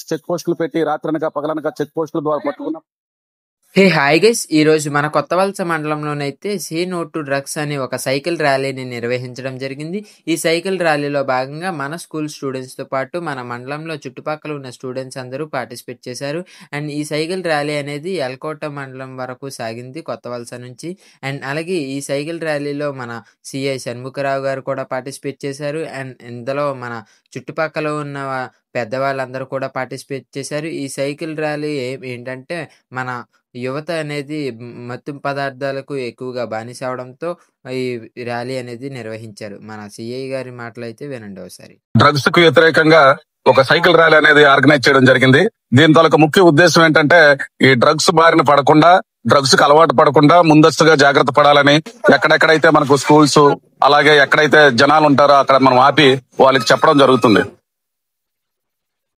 Check పోస్టులు పెట్టి రాత్రనక పగలనక చెక్ పోస్టుల ద్వారా పట్టుకున్నాం. Hi guys! ఈరోజు మన కొత్తవలస మండలంలోనైతే సే నో టు డ్రగ్స్ అనే ఒక సైకిల్ ర్యాలీని నిర్వహించడం జరిగింది. ఈ సైకిల్ ర్యాలీలో భాగంగా మన స్కూల్ స్టూడెంట్స్‌తో పాటు మన మండలంలో చుట్టుపక్కల ఉన్న స్టూడెంట్స్ అందరూ పార్టిసిపేట్ చేశారు. అండ్ ఈ సైకిల్ ర్యాలీ అనేది యలకోట మండలం వరకు సాగింది కొత్తవలస నుంచి. అండ్ అలాగే ఈ సైకిల్ ర్యాలీలో మన సీఐ షణ్ముఖరావు గారు కూడా పార్టిసిపేట్ చేశారు. అండ్ ఇందులో మన చుట్టుపక్కల ఉన్న పెద్దవాళ్ళందరూ కూడా పార్టిసిపేట్ చేశారు. ఈ సైకిల్ ర్యాలీ ఏంటంటే మన యువత అనేది మత్తు పదార్థాలకు ఎక్కువగా బానిస అవడంతో ఈ ర్యాలీ అనేది నిర్వహించారు. మన సిఐ గారి మాటలైతే వినండి ఒకసారి. డ్రగ్స్ కు వ్యతిరేకంగా ఒక సైకిల్ ర్యాలీ అనేది ఆర్గనైజ్ చేయడం జరిగింది. దీని తాలూకు ముఖ్య ఉద్దేశం ఏంటంటే ఈ డ్రగ్స్ బారిన పడకుండా, డ్రగ్స్ కి అలవాటు పడకుండా ముందస్తుగా జాగ్రత్త పడాలని, ఎక్కడెక్కడైతే మనకు స్కూల్స్ అలాగే ఎక్కడైతే జనాలు ఉంటారో అక్కడ మనం ఆపి వాళ్ళకి చెప్పడం జరుగుతుంది.